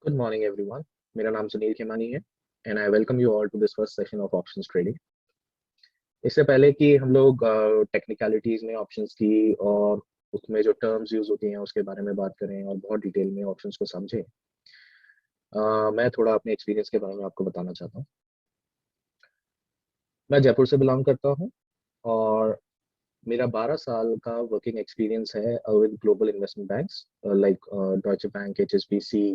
Good morning, everyone. मेरा नाम सुनील खेमानी है and I welcome you all to this first session of options trading. इससे पहले कि हम लोग टेक्निकलिटीज में ऑप्शंस की और उसमें जो टर्म्स यूज होती हैं उसके बारे में बात करें और बहुत डिटेल में ऑप्शंस को समझें, मैं थोड़ा अपने एक्सपीरियंस के बारे में आपको बताना चाहता हूँ। मैं जयपुर से बिलोंग करता हूँ और मेरा 12 साल का वर्किंग एक्सपीरियंस है with global investment banks like डॉइचे bank, HSBC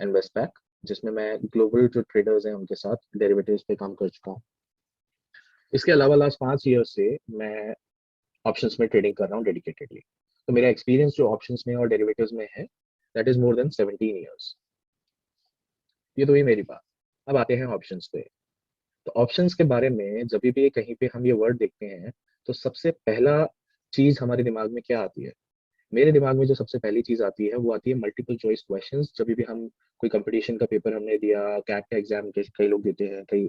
and Westpac, जिसमें मैं ग्लोबल जो ट्रेडर्स हैं उनके साथ डेरिवेटिव्स पे काम कर चुका हूँ। इसके अलावा लास्ट 5 ईयर से मैं ऑप्शंस में ट्रेडिंग कर रहा हूँ डेडिकेटेडली। तो मेरा एक्सपीरियंस जो ऑप्शंस में और डेरिवेटिव्स में है, that is more than 17 years. ये तो ही मेरी बात। अब आते हैं ऑप्शंस पे। तो ऑप्शंस के बारे में जब भी कहीं पे हम ये वर्ड देखते हैं तो सबसे पहला चीज हमारे दिमाग में क्या आती है? मेरे दिमाग में जो सबसे पहली चीज आती है वो आती है मल्टीपल चॉइस क्वेश्चंस। जब भी हम कोई कंपटीशन का पेपर हमने दिया, कैट का एग्जाम कई लोग देते हैं, कई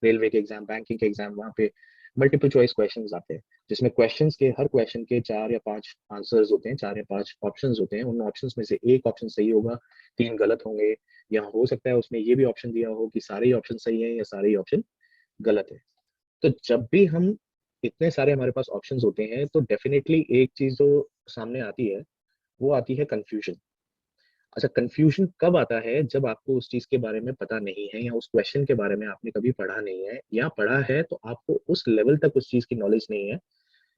रेलवे के एग्जाम, बैंकिंग के एग्जाम, वहाँ पे मल्टीपल चॉइस क्वेश्चंस आते हैं जिसमें क्वेश्चंस के हर क्वेश्चन के 4 या 5 आंसर्स होते हैं, 4 या 5 ऑप्शंस होते हैं। उन ऑप्शंस में से एक ऑप्शन सही होगा, 3 गलत होंगे, या हो सकता है उसमें ये भी ऑप्शन दिया हो कि सारे ही ऑप्शन सही है या सारे ही ऑप्शन गलत है। तो जब भी हम इतने सारे हमारे पास ऑप्शंस होते हैं तो डेफिनेटली एक चीज जो सामने आती है वो आती है कंफ्यूजन। अच्छा, कंफ्यूजन कब आता है? जब आपको उस चीज के बारे में पता नहीं है या उस क्वेश्चन के बारे में आपने कभी पढ़ा नहीं है, या पढ़ा है तो आपको उस लेवल तक उस चीज की नॉलेज नहीं है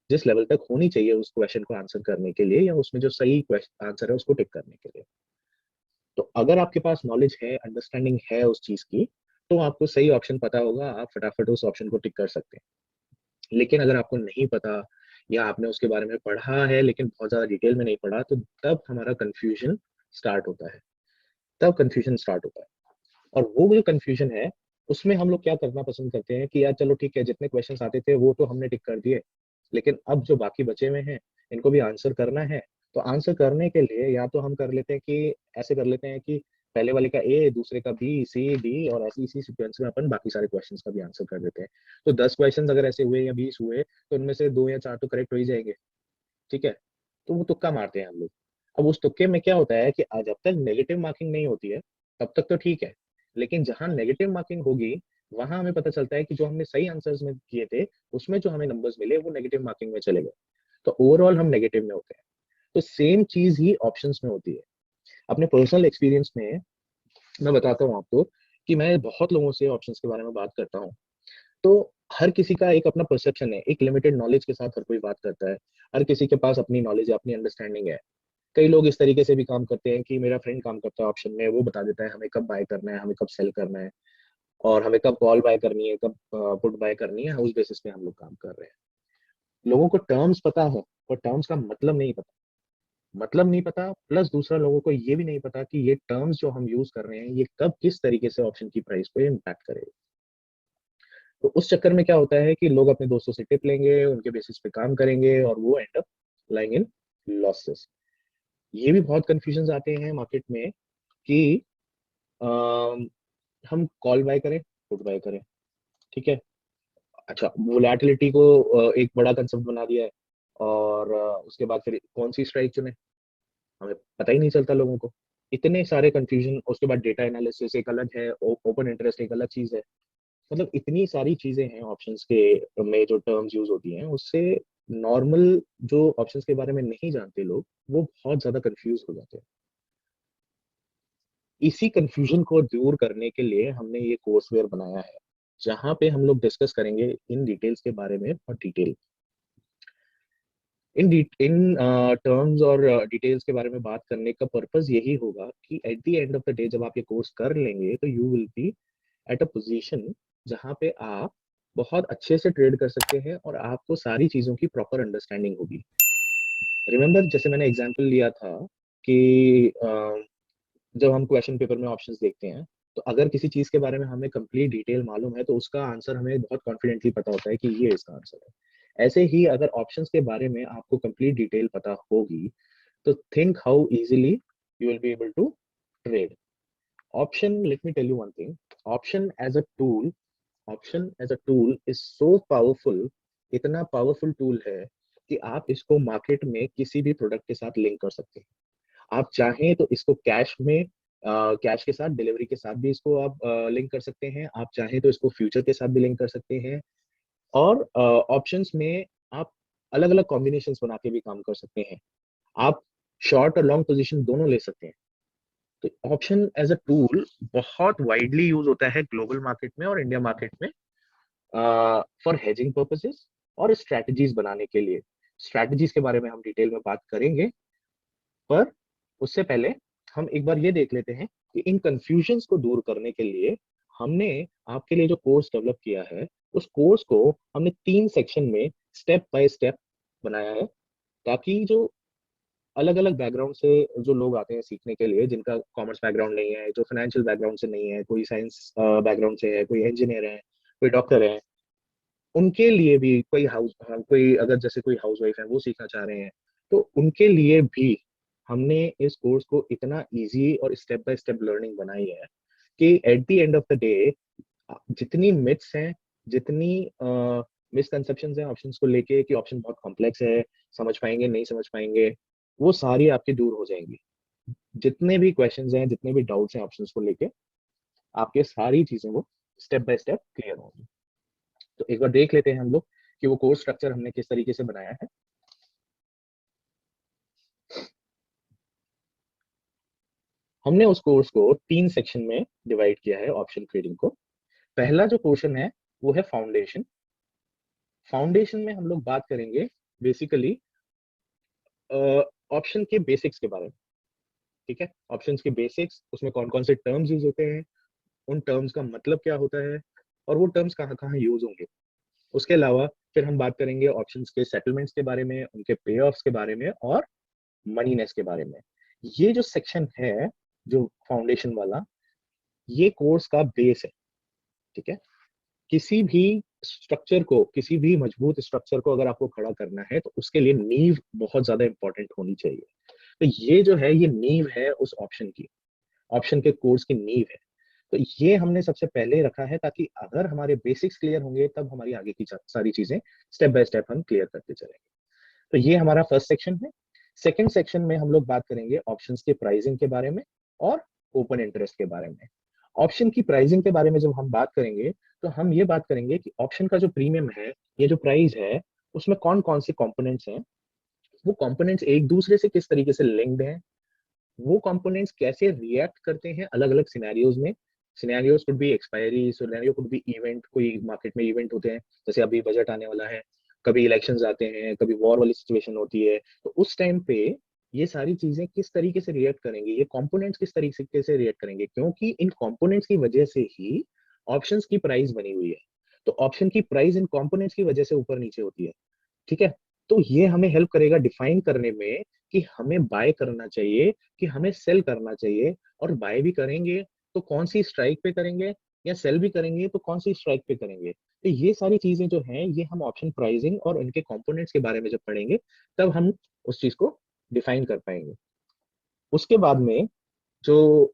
जिस लेवल तक होनी चाहिए उस क्वेश्चन को आंसर करने के लिए, या उसमें जो सही आंसर है उसको टिक करने के लिए। तो अगर आपके पास नॉलेज है, अंडरस्टैंडिंग है उस चीज की, तो आपको सही ऑप्शन पता होगा, आप फटाफट उस ऑप्शन को टिक कर सकते हैं। लेकिन अगर आपको नहीं पता या आपने उसके बारे में पढ़ा है लेकिन बहुत ज्यादा डिटेल में नहीं पढ़ा, तो तब हमारा कंफ्यूजन स्टार्ट होता है। तब कंफ्यूजन स्टार्ट होता है। और वो जो कंफ्यूजन है उसमें हम लोग क्या करना पसंद करते हैं कि यार चलो ठीक है, जितने क्वेश्चंस आते थे वो तो हमने टिक कर दिए, लेकिन अब जो बाकी बचे हुए हैं इनको भी आंसर करना है। तो आंसर करने के लिए या तो हम कर लेते हैं कि ऐसे कर लेते हैं कि पहले वाले का ए, दूसरे का बी, सी, डी, और ऐसी इसी सीक्वेंस में अपन बाकी सारे क्वेश्चंस का भी आंसर कर देते हैं। तो 10 क्वेश्चंस अगर ऐसे हुए या 20 हुए तो उनमें से 2 या 4 तो करेक्ट हो ही जाएंगे। ठीक है। तो वो तुक्का मारते हैं हम लोग। अब उस तुक्के में क्या होता है कि जब तक नेगेटिव मार्किंग नहीं होती है तब तक तो ठीक है, लेकिन जहां नेगेटिव मार्किंग होगी वहां हमें पता चलता है कि जो हमने सही आंसर्स में किए थे उसमें जो हमें नंबर्स मिले वो नेगेटिव मार्किंग में चले गए। तो ओवरऑल हम नेगेटिव में होते हैं। तो सेम चीज ही ऑप्शंस में होती है। अपने पर्सनल एक्सपीरियंस में मैं बताता हूँ आपको कि मैं बहुत लोगों से ऑप्शंस के बारे में बात करता हूँ। तो हर किसी का एक अपना परसेप्शन है, एक लिमिटेड नॉलेज के साथ हर कोई बात करता है। हर किसी के पास अपनी नॉलेज है, अपनी अंडरस्टैंडिंग है। कई लोग इस तरीके से भी काम करते हैं कि मेरा फ्रेंड काम करता है ऑप्शन में, वो बता देता है हमें कब बाय करना है, हमें कब सेल करना है, और हमें कब कॉल बाय करनी है, कब पुट बाय करनी है। उस बेसिस पे हम लोग काम कर रहे हैं। लोगों को टर्म्स पता है पर टर्म्स का मतलब नहीं पता। मतलब नहीं पता, प्लस दूसरा लोगों को ये भी नहीं पता कि ये टर्म्स जो हम यूज कर रहे हैं ये कब किस तरीके से ऑप्शन की प्राइस को इम्पैक्ट करेगा। तो उस चक्कर में क्या होता है कि लोग अपने दोस्तों से टिप लेंगे, उनके बेसिस पे काम करेंगे और वो and up lying in losses. ये भी बहुत कंफ्यूजन आते हैं मार्केट में कि अम, हम कॉल बाय करें, पुट बाय करें। ठीक है। अच्छा, वोलेटिलिटी को एक बड़ा कंसेप्ट बना दिया है, और उसके बाद फिर कौन सी स्ट्राइक चुने हमें पता ही नहीं चलता लोगों को। इतने सारे कंफ्यूजन। उसके बाद डेटा एनालिसिस एक अलग है, ओपन इंटरेस्ट एक अलग चीज है। मतलब इतनी सारी चीजें हैं ऑप्शंस के में जो टर्म्स यूज होती हैं उससे नॉर्मल जो ऑप्शंस के बारे में नहीं जानते लोग वो बहुत ज्यादा कंफ्यूज हो जाते हैं। इसी कंफ्यूजन को दूर करने के लिए हमने ये कोर्सवेयर बनाया है जहाँ पे हम लोग डिस्कस करेंगे इन डिटेल्स के बारे में, और डिटेल इन टर्म्स और डिटेल्स के बारे में बात करने का पर्पस यही होगा कि at the end of the day जब आप ये कोर्स कर लेंगे तो you will B at a position जहाँ पे आप बहुत अच्छे से ट्रेड कर सकते हैं और आपको सारी चीजों की प्रॉपर अंडरस्टैंडिंग होगी। रिमेम्बर, जैसे मैंने एग्जांपल लिया था कि जब हम क्वेश्चन पेपर में ऑप्शंस देखते हैं तो अगर किसी चीज के बारे में हमें कंप्लीट डिटेल मालूम है तो उसका आंसर हमें बहुत कॉन्फिडेंटली पता होता है कि ये इसका आंसर है। ऐसे ही अगर ऑप्शंस के बारे में आपको कंप्लीट डिटेल पता होगी तो think how easily you will be able to trade option. Let me tell you one thing. Option as a tool option as a tool is so powerful, इतना पावरफुल टूल है कि आप इसको market में किसी भी प्रोडक्ट के साथ लिंक कर सकते हैं। आप चाहें तो इसको कैश में कैश के साथ, डिलीवरी के साथ भी इसको आप लिंक कर सकते हैं, आप चाहें तो इसको फ्यूचर के साथ भी लिंक कर सकते हैं, और ऑप्शंस में आप अलग अलग कॉम्बिनेशंस बना के भी काम कर सकते हैं। आप शॉर्ट और लॉन्ग पोजीशन दोनों ले सकते हैं। तो ऑप्शन एज अ टूल बहुत वाइडली यूज होता है ग्लोबल मार्केट में और इंडिया मार्केट में, फॉर हेजिंग पर्पसेस और स्ट्रेटजीज बनाने के लिए। स्ट्रेटजीज के बारे में हम डिटेल में बात करेंगे, पर उससे पहले हम एक बार ये देख लेते हैं कि इन कंफ्यूजन्स को दूर करने के लिए हमने आपके लिए जो कोर्स डेवलप किया है, उस कोर्स को हमने 3 सेक्शन में स्टेप बाय स्टेप बनाया है, ताकि जो अलग अलग बैकग्राउंड से जो लोग आते हैं सीखने के लिए, जिनका कॉमर्स बैकग्राउंड नहीं है, जो फाइनेंशियल बैकग्राउंड से नहीं है, कोई साइंस बैकग्राउंड से है, कोई इंजीनियर है, कोई डॉक्टर है, उनके लिए भी कोई हाउस, कोई अगर जैसे कोई हाउस वाइफ है वो सीखना चाह रहे हैं, तो उनके लिए भी हमने इस कोर्स को इतना इजी और स्टेप बाय स्टेप लर्निंग बनाई है कि at the end of the day जितनी मिथ्स हैं, जितनी मिसकंसेप्शंस हैं ऑप्शंस को लेके कि ऑप्शन बहुत कॉम्प्लेक्स है, समझ पाएंगे नहीं समझ पाएंगे, वो सारी आपकी दूर हो जाएंगी। जितने भी क्वेश्चंस हैं, जितने भी डाउट्स हैं ऑप्शंस को लेके, आपके सारी चीजें वो स्टेप बाय स्टेप क्लियर होंगी। तो एक बार देख लेते हैं हम लोग कि वो कोर्स स्ट्रक्चर हमने किस तरीके से बनाया है। हमने उस कोर्स को 3 सेक्शन में डिवाइड किया है, ऑप्शन ट्रेडिंग को। पहला जो पोर्शन है वो है फाउंडेशन। फाउंडेशन में हम लोग बात करेंगे बेसिकली ऑप्शन के बेसिक्स के बारे में। ठीक है, ऑप्शंस के बेसिक्स, उसमें कौन कौन से टर्म्स यूज होते हैं, उन टर्म्स का मतलब क्या होता है, और वो टर्म्स कहाँ कहाँ यूज होंगे। उसके अलावा फिर हम बात करेंगे ऑप्शंस के सेटलमेंट्स के बारे में, उनके पे ऑफ्स के बारे में, और मनीनेस के बारे में। ये जो सेक्शन है, जो फाउंडेशन वाला, ये कोर्स का बेस है। ठीक है, किसी भी स्ट्रक्चर को, किसी भी मजबूत स्ट्रक्चर को अगर आपको खड़ा करना है तो उसके लिए नींव बहुत ज्यादा इंपॉर्टेंट होनी चाहिए। तो ये जो है, ये नींव है उस ऑप्शन की, ऑप्शन के कोर्स की नींव है। तो ये हमने सबसे पहले रखा है, ताकि अगर हमारे बेसिक्स क्लियर होंगे तब हमारी आगे की सारी चीजें स्टेप बाय स्टेप हम क्लियर करते चलेंगे। तो ये हमारा फर्स्ट सेक्शन है। सेकंड सेक्शन में हम लोग बात करेंगे ऑप्शंस के प्राइसिंग के बारे में और ओपन इंटरेस्ट के बारे में। ऑप्शन की प्राइसिंग के बारे में जब हम बात करेंगे, तो हम ये बात करेंगे कि ऑप्शन का जो प्रीमियम है, ये जो प्राइस है, उसमें कौन कौन से कंपोनेंट्स हैं, वो कंपोनेंट्स एक दूसरे से किस तरीके से लिंक्ड हैं, वो कंपोनेंट्स कैसे रिएक्ट करते हैं अलग अलग सिनेरियोज में। Scenarios could be expiry, scenario could be event, कोई मार्केट में इवेंट होते हैं, जैसे अभी बजट आने वाला है, कभी इलेक्शंस आते हैं, कभी वॉर वाली सिचुएशन होती है, तो उस टाइम पे ये सारी चीजें किस तरीके से रिएक्ट करेंगी, ये कंपोनेंट्स किस तरीके से रिएक्ट करेंगे, क्योंकि इन कंपोनेंट्स की वजह से ही ऑप्शंस की प्राइस बनी हुई है। तो ऑप्शन की प्राइस इन कंपोनेंट्स की वजह से ऊपर नीचे होती है। ठीक है, तो ये हमें हेल्प करेगा डिफाइन करने में कि हमें बाय करना चाहिए कि हमें सेल करना चाहिए, और बाय भी करेंगे तो कौन सी स्ट्राइक पे करेंगे, या सेल भी करेंगे तो कौन सी स्ट्राइक पे करेंगे। तो ये सारी चीजें जो हैं, ये हम ऑप्शन प्राइसिंग और उनके कंपोनेंट्स के बारे में जब पढ़ेंगे, तब हम उस चीज को डिफाइन कर पाएंगे। उसके बाद में जो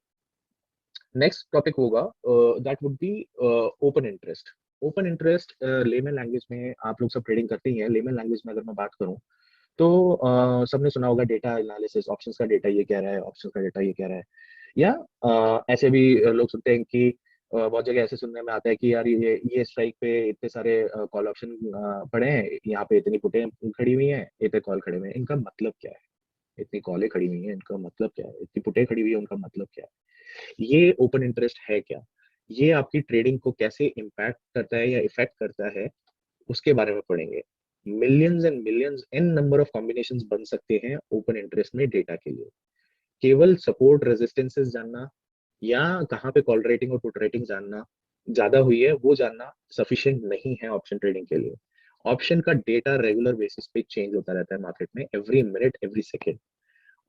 नेक्स्ट टॉपिक होगा, that would be open interest. Open interest layman language में आप लोग सब ट्रेडिंग करते ही हैं। लेमन लैंग्वेज में अगर मैं बात करूं, तो सबने सुना होगा डेटा एनालिसिस, ऑप्शंस का डेटा ये कह रहा है, ऑप्शंस का डेटा ये कह रहा है, या ऐसे भी लोग सुनते हैं कि बहुत जगह ऐसे सुनने में आता है कि यार ये स्ट्राइक पे इतने सारे कॉल ऑप्शन पड़े हैं, यहाँ पे इतनी पुटें खड़ी हुई हैं, इतने कॉल खड़े हुए हैं, इनका मतलब क्या है, इतनी कॉलें खड़ी हुई हैं इनका मतलब क्या है, इतनी पुटें खड़ी हुई है उनका मतलब क्या है, ये ओपन इंटरेस्ट है क्या, ये आपकी ट्रेडिंग को कैसे इम्पैक्ट करता है या इफेक्ट करता है, उसके बारे में पढ़ेंगे। Millions and millions an number of combinations बन सकते हैं ओपन इंटरेस्ट में डेटा के लिए। केवल सपोर्ट रेजिस्टेंसेस जानना, या कहाँ पे कॉल रेटिंग और पुट रेटिंग जानना ज्यादा हुई है, वो जानना सफिशिएंट नहीं है ऑप्शन ट्रेडिंग के लिए। ऑप्शन का डेटा रेगुलर बेसिस पे चेंज होता रहता है मार्केट में, एवरी मिनट एवरी सेकेंड।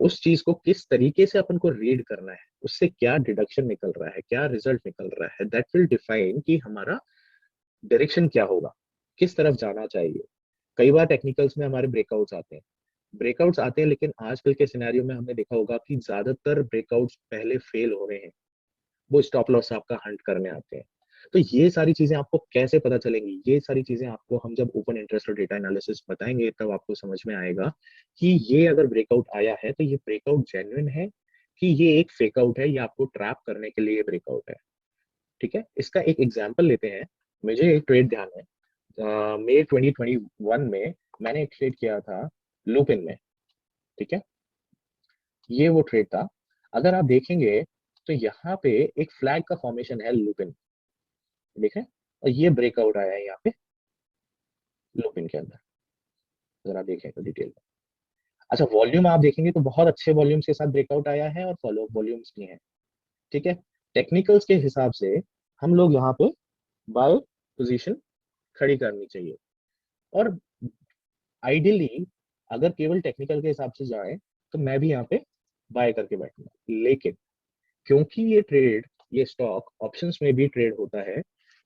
उस चीज को किस तरीके से अपन को रीड करना है, उससे क्या डिडक्शन निकल रहा है, क्या रिजल्ट निकल रहा है, दैट विल डिफाइन कि हमारा डायरेक्शन क्या होगा, किस तरफ जाना चाहिए। कई बार टेक्निकल्स में हमारे ब्रेकआउट्स आते हैं, ब्रेकआउट्स आते हैं, लेकिन आजकल के सिनेरियो में हमने देखा होगा कि ज्यादातर ब्रेकआउट्स पहले फेल हो रहे हैं, वो स्टॉप लॉस आपका हंट करने आते हैं। तो ये सारी चीजें आपको कैसे पता चलेंगी, ये सारी चीजें आपको हम जब ओपन इंटरेस्ट और डेटा एनालिसिस बताएंगे, तब आपको समझ में आएगा कि ये अगर ब्रेकआउट आया है तो ये ब्रेकआउट जेन्युइन है, कि ये एक फेक आउट है, ये आपको ट्रैप करने के लिए ब्रेकआउट है। ठीक है, इसका एक एग्जांपल लेते हैं। मुझे एक ट्रेड ध्यान है, मई 2021 में मैंने एक ट्रेड किया था लुपिन में। ठीक है, ये वो ट्रेड था। अगर आप देखेंगे तो यहाँ पे एक फ्लैग का फॉर्मेशन है लुपिन, देखें, और ये ब्रेकआउट आया है यहाँ पे लुपिन के अंदर, अगर आप देखें तो डिटेल में। अच्छा, वॉल्यूम आप देखेंगे तो बहुत अच्छे वॉल्यूम्स के साथ ब्रेकआउट आया है और फॉलो वॉल्यूम्स भी हैं। ठीक है, टेक्निकल्स के हिसाब से हम लोग यहाँ पे बाय पोजीशन खड़ी करनी चाहिए, और आइडियली अगर केवल टेक्निकल के हिसाब से जाए तो मैं भी यहाँ पे बाय करके बैठूंगा। लेकिन क्योंकि ये ट्रेड, ये स्टॉक ऑप्शंस में भी ट्रेड होता है,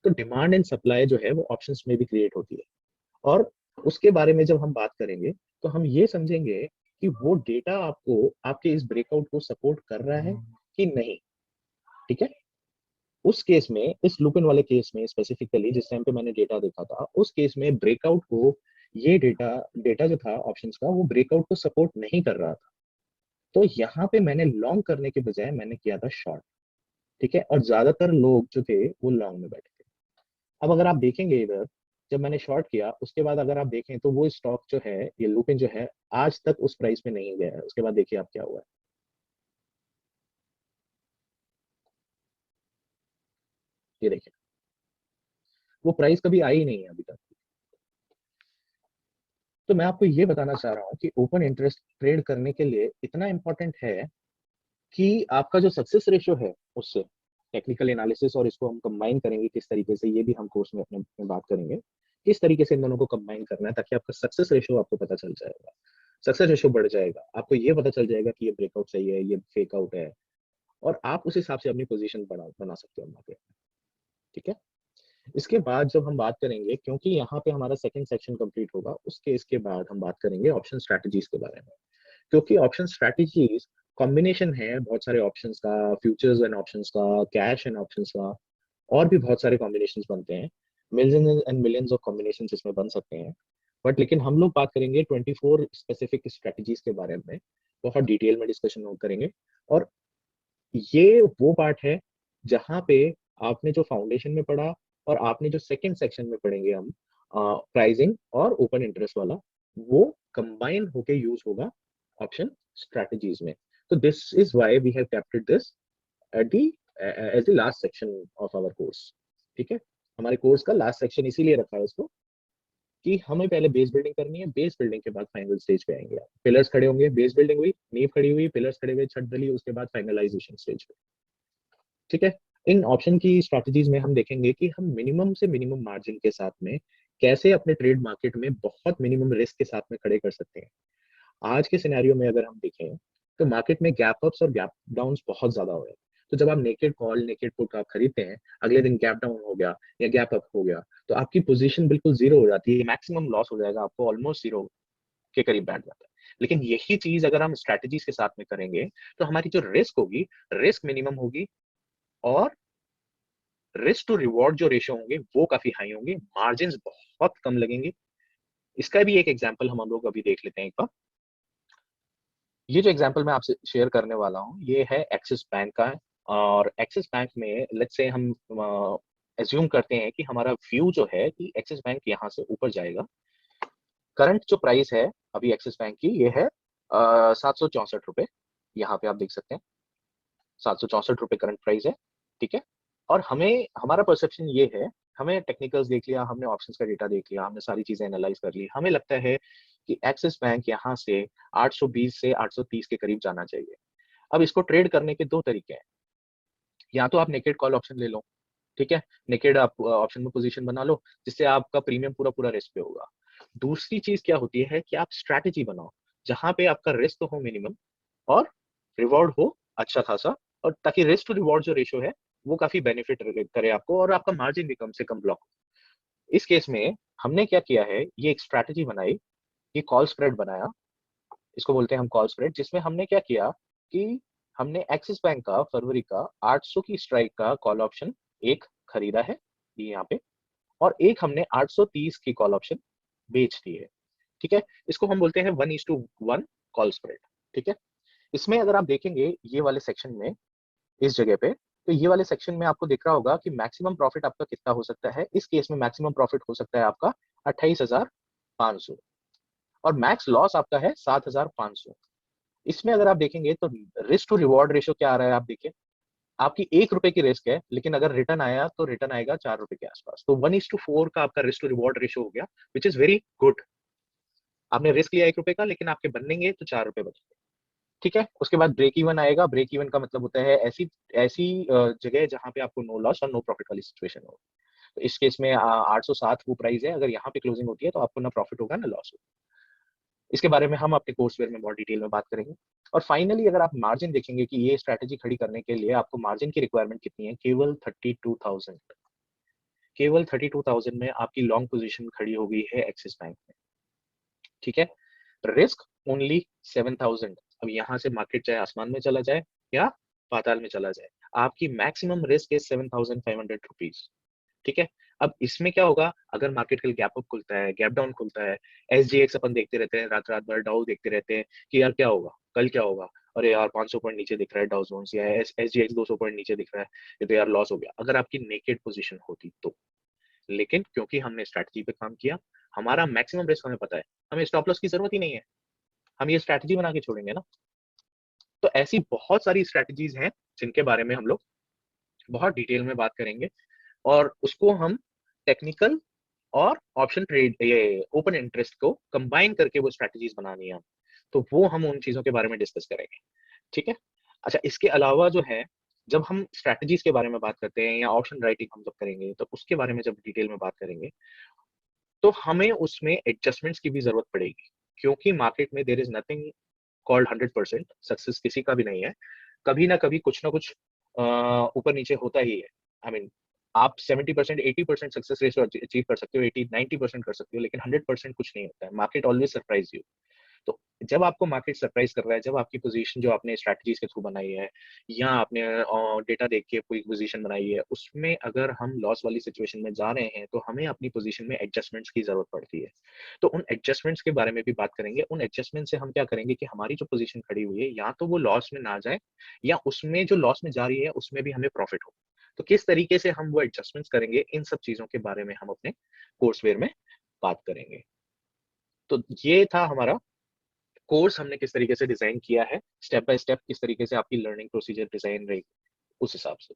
तो डिमांड एंड सप्लाई जो है वो ऑप्शंस में भी क्रिएट होती है। और उसके बारे में जब हम बात करेंगे तो हम ये समझेंगे कि वो डेटा आपको आपके इस ब्रेकआउट को सपोर्ट कर रहा है कि नहीं। ठीक है, उस केस में, इस लुपिन वाले केस में स्पेसिफिकली जिस टाइम पे मैंने डेटा देखा था, उस केस में ब्रेकआउट को, ये डेटा डेटा जो था ऑप्शंस का, वो ब्रेकआउट को सपोर्ट नहीं कर रहा था। तो यहाँ पे मैंने लॉन्ग करने के बजाय मैंने किया था शॉर्ट। ठीक है, और ज्यादातर लोग जो थे वो लॉन्ग में बैठे थे। अब अगर आप देखेंगे इधर, जब मैंने शॉर्ट किया उसके बाद अगर आप देखें तो वो स्टॉक जो है, ये लुपिन जो है, आज तक उस प्राइस में नहीं गया है। उसके बाद देखिए आप क्या हुआ है, ये देखिए, वो प्राइस कभी आई ही नहीं है अभी तक। तो मैं आपको ये बताना चाह रहा हूँ कि ओपन इंटरेस्ट ट्रेड करने के लिए इतना इंपॉर्टेंट है कि आपका जो सक्सेस रेशियो है उससे, टेक्निकल एनालिसिस और इसको हम कंबाइन करेंगे किस तरीके से, ये भी हम कोर्स में अपने में बात करेंगे, किस तरीके से इन दोनों को कंबाइन करना है, ताकि आपका सक्सेस रेशियो आपको पता चल जाएगा। सक्सेस रेशियो बढ़ जाएगा, आपको ये पता चल जाएगा कि ये ब्रेकआउट सही है, ये फेक आउट है, और आप उस हिसाब से अपनी पोजीशन बना सकते हो मार्केट में। ठीक है, इसके बाद जब हम बात करेंगे, क्योंकि यहाँ पे हमारा सेकंड सेक्शन कंप्लीट होगा, उसके इसके बाद हम बात करेंगे ऑप्शन स्ट्रैटेजीज के बारे में। क्योंकि ऑप्शन स्ट्रैटेजीज कॉम्बिनेशन है बहुत सारे ऑप्शंस का, फ्यूचर्स एंड ऑप्शंस का, कैश एंड ऑप्शंस का, और भी बहुत सारे कॉम्बिनेशंस बनते हैं। Millions and millions of combinations इसमें बन सकते हैं। बट लेकिन हम लोग बात करेंगे 24 स्पेसिफिक स्ट्रैटेजीज के बारे में, बहुत डिटेल में डिस्कशन करेंगे। और ये वो पार्ट है जहाँ पे आपने जो फाउंडेशन में पढ़ा और आपने जो सेकंड सेक्शन में पढ़ेंगे हम, प्राइसिंग और ओपन इंटरेस्ट वाला, वो कंबाइन होके यूज होगा ऑप्शन स्ट्रेटजीज में। तो this is why we have kept this at the as the last section of our course. ठीक है, हमारे कोर्स का लास्ट सेक्शन इसीलिए रखा है इसको कि हमें पहले बेस बिल्डिंग करनी है, बेस बिल्डिंग के बाद फाइनल स्टेज पे आएंगे। पिलर्स खड़े होंगे, बेस बिल्डिंग हुई, नींव खड़ी हुई, पिलर्स खड़े हुए, छत डली, उसके बाद फाइनलाइजेशन स्टेज पे। ठीक है, इन ऑप्शन की स्ट्रैटेजीज में हम देखेंगे कि हम मिनिमम से मिनिमम मार्जिन के साथ में कैसे अपने ट्रेड मार्केट में बहुत मिनिमम रिस्क के साथ में खड़े कर सकते हैं। आज के सिनेरियो में अगर हम देखें तो मार्केट में गैप अप्स और गैप डाउन्स बहुत ज्यादा हो रहे हैं। तो जब आप नेकेड कॉल, नेकेड पुट आप खरीदते हैं, अगले दिन गैप डाउन हो गया या गैप अप हो गया, तो आपकी पोजीशन बिल्कुल जीरो हो जाती है, मैक्सिमम लॉस हो जाएगा, आपको ऑलमोस्ट जीरो के करीब बैठ जाता है। लेकिन यही चीज अगर हम स्ट्रैटेजीज के साथ में करेंगे तो हमारी जो रिस्क होगी, रिस्क मिनिमम होगी, और रिस्क टू रिवॉर्ड जो रेशियो होंगे वो काफी हाई होंगे, मार्जिन बहुत कम लगेंगे। इसका भी एक एग्जांपल हम लोग अभी देख लेते हैं एक बार। ये जो एग्जांपल मैं आपसे शेयर करने वाला हूँ ये है एक्सिस बैंक का है। और एक्सिस बैंक में लेट्स से हम एज्यूम करते हैं कि हमारा व्यू जो है कि एक्सिस बैंक यहाँ से ऊपर जाएगा। करंट जो प्राइस है अभी एक्सिस बैंक की, ये है 764 रुपये। यहाँ पे आप देख सकते हैं 764 रुपये करंट प्राइस है। ठीक है, और हमें, हमारा परसेप्शन ये है, हमें टेक्निकल्स देख लिया, हमने ऑप्शंस का डेटा देख लिया, हमने सारी चीजें एनालाइज कर ली, हमें लगता है कि एक्सिस बैंक यहाँ से 820 से 830 के करीब जाना चाहिए। अब इसको ट्रेड करने के दो तरीके हैं। या तो आप नेकेड कॉल ऑप्शन ले लो, ठीक है, नेकेड आप ऑप्शन में पोजीशन बना लो, जिससे आपका प्रीमियम पूरा पूरा रिस्क पे होगा। दूसरी चीज क्या होती है कि आप स्ट्रैटेजी बनाओ जहां पे आपका रिस्क तो हो मिनिमम और रिवॉर्ड हो अच्छा खासा, और ताकि रिस्क टू रिवॉर्ड जो रेशियो है वो काफी बेनिफिट करे आपको, और आपका मार्जिन भी कम से कम ब्लॉक हो। इस केस में हमने क्या किया है, ये एक स्ट्रैटेजी बनाई, ये कॉल स्प्रेड बनाया, इसको बोलते हैं हम कॉल स्प्रेड, जिसमें हमने क्या किया कि हमने एक्सिस बैंक का फरवरी का 800 की स्ट्राइक का कॉल ऑप्शन एक खरीदा है, ये यहाँ पे, और एक हमने 830 की कॉल ऑप्शन बेच दी है। ठीक है, इसको हम बोलते हैं 1:1 कॉल स्प्रेड। ठीक है, इसमें अगर आप देखेंगे ये वाले सेक्शन में, इस जगह पे, तो ये वाले सेक्शन में आपको दिख रहा होगा कि मैक्सिमम प्रॉफिट आपका कितना हो सकता है। इस केस में मैक्सिमम प्रॉफिट हो सकता है आपका 28,500 और मैक्स लॉस आपका है 7,500। इसमें अगर आप देखेंगे तो रिस्क टू रिवॉर्ड रेशियो क्या आ रहा है, आप देखिए, आपकी 1 रुपए की रिस्क है, लेकिन अगर रिटर्न आया तो रिटर्न आएगा 4 रुपए के आसपास। तो 1:4 का आपका रिस्क टू रिवॉर्ड रेशियो हो गया, विच इज वेरी गुड। आपने रिस्क लिया 1 रुपए का, लेकिन आपके बनेंगे तो 4 रुपए बचेंगे। ठीक है, उसके बाद ब्रेक इवन आएगा। ब्रेक इवन का मतलब होता है ऐसी ऐसी जगह जहां पे आपको नो लॉस और नो प्रॉफिट वाली सिचुएशन हो। तो इस केस में 807 वो प्राइस है। अगर यहाँ पे क्लोजिंग होती है तो आपको ना प्रॉफिट होगा ना लॉस होगा। इसके बारे में हम अपने कोर्स वेयर में बहुत डिटेल में बात करेंगे। और फाइनली अगर आप मार्जिन देखेंगे कि ये स्ट्रैटेजी खड़ी करने के लिए आपको मार्जिन की रिक्वायरमेंट कितनी है, केवल 32,000। केवल 32,000 में आपकी लॉन्ग पोजीशन खड़ी हो गई है एक्सिस बैंक में। ठीक है, रिस्क ओनली 7,000। अब यहां से मार्केट चाहे आसमान में चला जाए या पाताल में चला जाए, आपकी मैक्सिमम रिस्क है 7,500 रुपीज। ठीक है, अब इसमें क्या होगा, अगर मार्केट कल गैप अप खुलता है, गैप डाउन खुलता है, एसजीएक्स अपन देखते रहते हैं, रात रात भर डाउ देखते रहते हैं कि यार क्या होगा, कल क्या होगा, अरे यार 500 पॉइंट नीचे दिख रहा है डाउ जोन्स, या एसजीएक्स 200 पॉइंट नीचे दिख रहा है, ये तो यार लॉस हो गया अगर आपकी नेकेड पोजीशन होती तो। लेकिन क्योंकि हमने स्ट्रैटेजी पे काम किया, हमारा मैक्सिमम रिस्क हमें पता है, हमें स्टॉप लॉस की जरूरत ही नहीं है, हम ये स्ट्रैटेजी बना के छोड़ेंगे ना। तो ऐसी बहुत सारी स्ट्रैटेजीज हैं जिनके बारे में हम लोग बहुत डिटेल में बात करेंगे, और उसको हम टेक्निकल और ऑप्शन ट्रेड, ये ओपन इंटरेस्ट को कंबाइन करके वो स्ट्रैटेजीज बनानी है। तो वो हम उन चीजों के बारे में डिस्कस करेंगे। ठीक है, अच्छा, इसके अलावा जो है, जब हम स्ट्रैटेजीज के बारे में बात करते हैं या ऑप्शन राइटिंग हम जब करेंगे, तो उसके बारे में जब डिटेल में बात करेंगे, तो हमें उसमें एडजस्टमेंट्स की भी जरूरत पड़ेगी, क्योंकि मार्केट में there is nothing called 100%। Success किसी का भी नहीं है, कभी ना कुछ ऊपर नीचे होता ही है। आई मीन, आप 70% 80% सक्सेस रेट अचीव कर सकते हो, 80 90% कर सकते हो, लेकिन 100% कुछ नहीं होता है। Market always surprise you. तो जब आपको मार्केट सरप्राइज कर रहा है, जब आपकी पोजीशन जो आपने स्ट्रैटेजीज के थ्रू बनाई है या आपने डेटा देख के कोई पोजीशन बनाई है, उसमें अगर हम लॉस वाली सिचुएशन में जा रहे हैं, तो हमें अपनी पोजीशन में एडजस्टमेंट्स की जरूरत पड़ती है। तो उन एडजस्टमेंट्स के बारे में भी बात करेंगे। उन एडजस्टमेंट से हम क्या करेंगे कि हमारी जो पोजीशन खड़ी हुई है, या तो वो लॉस में ना जाए, या उसमें जो लॉस में जा रही है उसमें भी हमें प्रॉफिट हो। तो किस तरीके से हम वो एडजस्टमेंट्स करेंगे, इन सब चीजों के बारे में हम अपने कोर्सवेयर में बात करेंगे। तो ये था हमारा कोर्स, हमने किस तरीके से डिजाइन किया है, स्टेप बाय स्टेप किस तरीके से आपकी लर्निंग प्रोसीजर डिजाइन रहेगी, उस हिसाब से।